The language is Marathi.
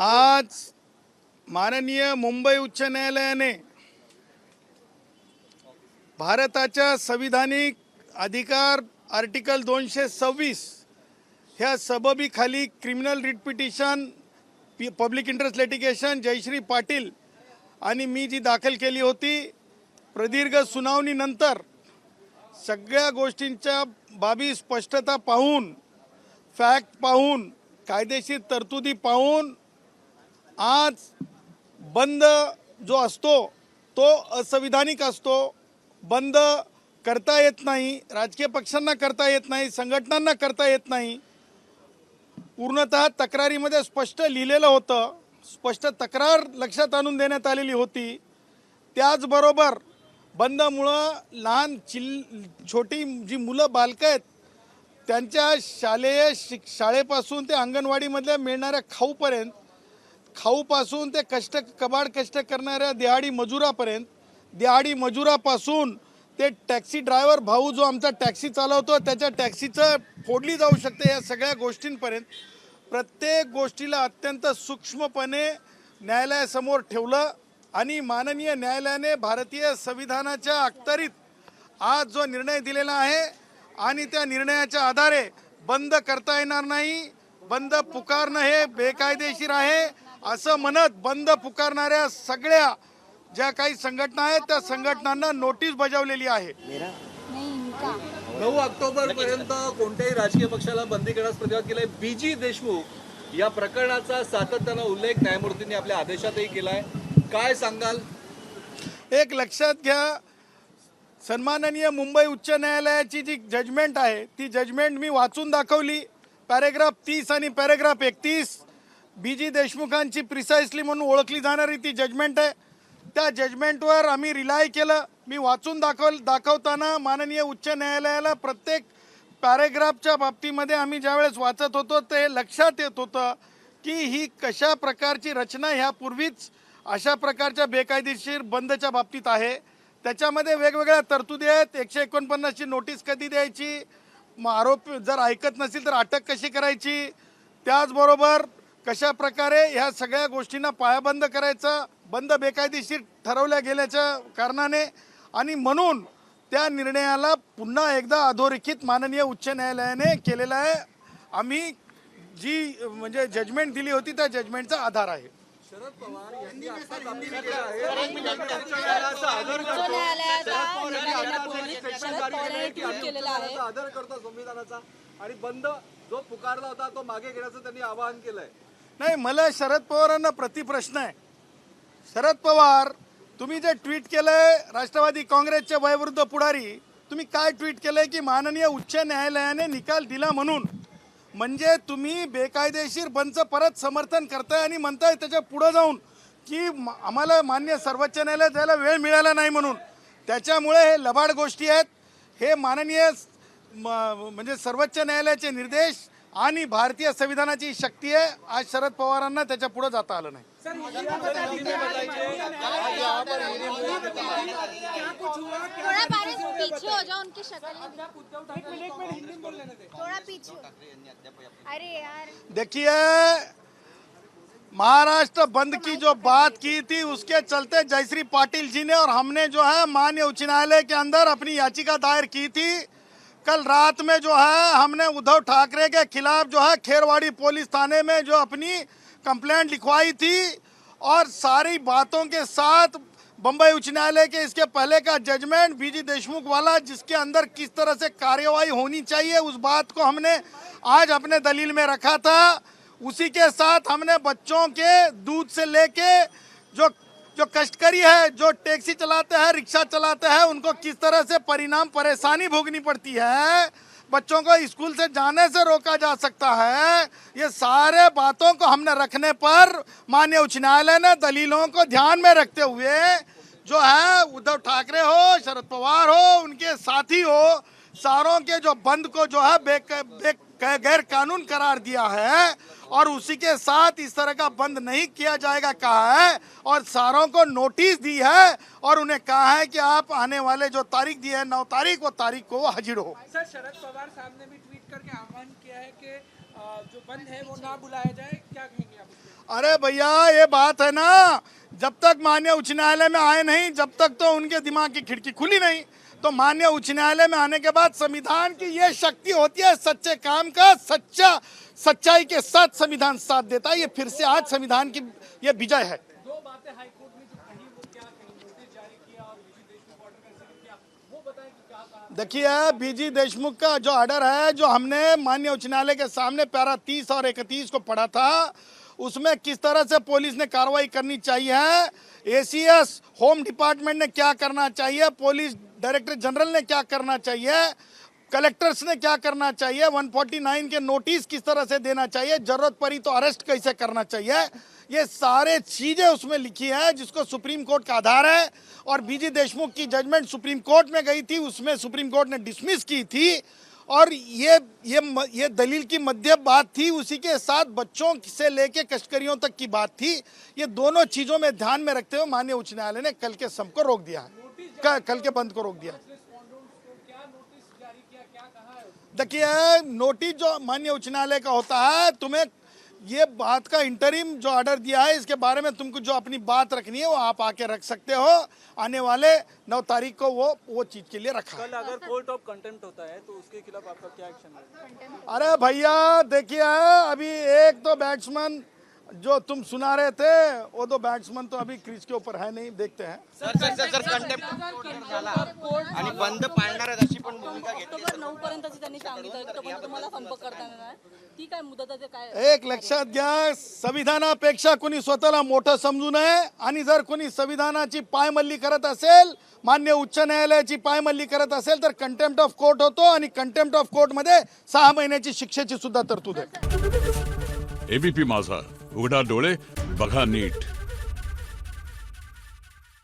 आज माननीय मुंबई उच्च न्यायालयाने भारताच्या संविधानिक अधिकार आर्टिकल 226 ह्या सबबीखाली criminal writ petition public interest litigation Jayashree Patil आणि मी जी दाखल केली होती, प्रदीर्घ सुनावणीनंतर सगळ्या गोष्टींच्या बाबी स्पष्टता पाहून, फॅक्ट पाहून, कायदेशीर तरतुदी पाहून आज बंद जो असतो तो असंविधानिक असतो, बंद करता येत नाही, राजकीय पक्षांना करता येत नाही, संघटनांना करता येत नाही। पूर्णतः तक्रारीमध्ये स्पष्ट लिहिलेलं होतं, स्पष्ट तक्रार लक्षात आणून देण्यात आलेली होती। त्याचबरोबर बंदमुळं लहान छोटी जी मुलं बालकं आहेत त्यांच्या शाळेपासून ते अंगणवाडीमधल्या मिळणाऱ्या खाऊपासून ते कबाड कष्ट करणाऱ्या दिहाडी मजुरापर्यंत, दिहाडी मजुरापासून ते टॅक्सी ड्रायव्हर भाऊ जो आमचा टॅक्सी चालवतो त्याच्या टॅक्सीचं फोडली जाऊ शकते, या सगळ्या गोष्टींपर्यंत प्रत्येक गोष्टीला अत्यंत सूक्ष्मपणे न्यायालयासमोर ठेवलं आणि माननीय न्यायालयाने भारतीय संविधानाच्या अखत्यारीत आज जो निर्णय दिलेला आहे आणि त्या निर्णयाच्या आधारे बंद करता येणार नाही, बंद पुकारणं हे बेकायदेशीर आहे असं म्हणत बंद पुकारणाऱ्या सगळ्या ज्या काही संघटना आहेत त्या संघटनांना नोटीस बजावलेली आहे। 9 ऑक्टोबर पर्यंत कोणत्याही राजकीय पक्षाला बंदी करण्यास प्रतिवाद केलाय। बीजी देशमुख या प्रकरणाचा सातत्यानं उल्लेख न्यायमूर्तींनी आपल्या आदेशातही केलाय, काय सांगाल? एक लक्षात घ्या, सन्माननीय मुंबई उच्च न्यायालयाची जी जजमेंट आहे ती जजमेंट मी वाचून दाखवली। पॅरेग्राफ 30 आणि पॅरेग्राफ 31 बीजी देशमुखांची प्रिसाइसली म्हणून ओळखली जाणारी ती जजमेंट आहे। त्या जजमेंटवर आम्ही रिलाय केलं। मी वाचून दाखवताना माननीय उच्च न्यायालयाला प्रत्येक पॅरेग्राफच्या बाबतीमध्ये आम्ही ज्यावेळेस वाचत होतो ते लक्षात येत होतं की ही कशा प्रकारची रचना ह्यापूर्वीच अशा प्रकारच्या बेकायदेशीर बंदच्या बाबतीत आहे। त्याच्यामध्ये वेगवेगळ्या तरतुदी आहेत। 149 ची नोटीस कधी द्यायची, आरोप जर ऐकत नसेल तर अटक कशी करायची, त्याचबरोबर कशा प्रकारे ह्या सगळ्या गोष्टींना पायाबंद करायचं, बंद बेकायदेशीर ठरवल्या गेल्याच्या कारणाने, आणि म्हणून त्या निर्णयाला पुन्हा एकदा अधोरेखित माननीय उच्च न्यायालयाने केलेला आहे। आम्ही जी म्हणजे जजमेंट दिली होती त्या जजमेंटचा आधार आहे। शरद पवार यांनी आदर करतो संविधानाचा आणि बंद जो पुकारला होता तो मागे घेण्याचं त्यांनी आवाहन केलंय। नाही, मला शरद पवारांना प्रतिप्रश्न आहे। शरद पवार, तुम्ही जे ट्विट केलंय राष्ट्रवादी काँग्रेसचे वयोवृद्ध पुढारी, तुम्ही काय ट्विट केलंय की माननीय उच्च न्यायालयाने निकाल दिला म्हणून, म्हणजे तुम्ही बेकायदेशीर बंदचं परत समर्थन करताय आणि म्हणताय त्याच्या पुढे जाऊन की आम्हाला मान्य सर्वोच्च न्यायालयात जायला वेळ मिळाला नाही म्हणून। त्याच्यामुळे हे लबाड गोष्टी आहेत। हे माननीय म्हणजे सर्वोच्च न्यायालयाचे निर्देश आणि भारतीय संविधानाची शक्ती आहे। आज शरद पवारांना त्याच्या पुढे जाता आलं नाही। देखिए, महाराष्ट्र बंद की जो बात की थी उसके चलते जयश्री पाटिल जी ने और हमने जो है माननीय उच्च न्यायालय के अंदर अपनी याचिका दायर की थी। कल रात में जो है हमने उद्धव ठाकरे के खिलाफ जो है खेरवाड़ी पुलिस थाने में जो अपनी कंप्लेंट लिखवाई थी, और सारी बातों के साथ बम्बई उच्च न्यायालय के इसके पहले का जजमेंट बीजी देशमुख वाला, जिसके अंदर किस तरह से कार्यवाही होनी चाहिए उस बात को हमने आज अपने दलील में रखा था। उसी के साथ हमने बच्चों के दूध से लेके जो कष्टकरी है, जो टैक्सी चलाते हैं, रिक्शा चलाते हैं, उनको किस तरह से परेशानी भोगनी पड़ती है, बच्चों को स्कूल से जाने से रोका जा सकता है, ये सारे बातों को हमने रखने पर माननीय उच्च न्यायालय ने दलीलों को ध्यान में रखते हुए जो है उद्धव ठाकरे हो, शरद पवार हो, उनके साथी हो, सारों के जो बंद को जो है गैर कानून करार दिया है, और उसी के साथ इस तरह का बंद नहीं किया जाएगा कहा है, और सारों को नोटिस दी है, और उन्हें कहा है कि आप आने वाले जो तारीख दी है 9 तारीख, वो तारीख को हाजिर हो। सर, शरद पवार साहब ने भी ट्वीट करके आह्वान किया है कि जो बंद है वो ना बुलाया जाए, क्या कहेंगे आप? अरे भैया ये बात है ना, जब तक माननीय उच्च न्यायालय में आए नहीं, जब तक तो उनके दिमाग की खिड़की खुली नहीं। तो माननीय उच्च न्यायालय में आने के बाद संविधान की ये शक्ति होती है, सच्चे काम का सच्चाई के साथ संविधान साथ देता है। ये फिर से आज संविधान की ये विजय है। दो बातें हाईकोर्ट में जो कही वो क्या कही, नोटिस जारी किया और बीजी देशमुख ऑर्डर कैंसिल किया, वो बताएं कि क्या कहा। देखिए बीजी देशमुख का जो ऑर्डर है, जो हमने माननीय उच्च न्यायालय के सामने पैरा 30 और 31 को पढ़ा था, उसमें किस तरह से पुलिस ने कार्रवाई करनी चाहिए, एसीएस होम डिपार्टमेंट ने क्या करना चाहिए, पुलिस डायरेक्टर जनरल ने क्या करना चाहिए, कलेक्टर्स ने क्या करना चाहिए, 149 के नोटिस किस तरह से देना चाहिए, जरूरत पड़ी तो अरेस्ट कैसे करना चाहिए, ये सारे चीजें उसमें लिखी है, जिसको सुप्रीम कोर्ट का आधार है। और बीजी देशमुख की जजमेंट सुप्रीम कोर्ट में गई थी, उसमें सुप्रीम कोर्ट ने डिसमिस की थी। और ये दलील की मध्य बात थी, उसी के साथ बच्चों से लेके कश्तकरियों तक की बात थी। ये दोनों चीजों में ध्यान में रखते हुए माननीय उच्च न्यायालय ने कल के सम को रोक दिया है, कल के बंद को रोक दिया। देखिए नोटिस जो माननीय उच्च न्यायालय का होता है, तुम्हें ये बात का इंटरिम जो ऑर्डर दिया है, इसके बारे में तुमको जो अपनी बात रखनी है वो आप आके रख सकते हो। आने वाले 9 तारीख को वो चीज के लिए रखा है। कल अगर कोर्ट ऑफ कंटेम्प्ट होता है तो उसके खिलाफ आपका क्या एक्शन रहेगा? अरे भैया देखिए, अभी एक तो बैट्समैन जो तुम सुना रहे थे, वो दो बैट्समैन तो अभी क्रीज के ऊपर है नहीं, देखते हैं। सर कंटेम्प्ट झाला आणि बंद पाळणार आहेत अशी पण भूमिका घेतली. ऑक्टोबर 9 पर्यंतच त्यांनी सांगितलं की तोपर्यंत तुम्हाला संप करता येणार. ती काय मुदत आहे काय? एक लक्षात घ्या, संविधानापेक्षा कोणी स्वतःला मोठं समजू नये. आणि जर कोणी संविधानाची पायमल्ली करत असेल, मान्य उच्च न्यायालयाची पायमल्ली करत असेल, तर कंटेम्प्ट ऑफ कोर्ट होतो. आणि कंटेम्प्ट ऑफ कोर्ट मध्ये 6 महिन्याची शिक्षेची सुद्धा तरतूद आहे. एबीपी माझा, उघडा डोळे बघा नीट.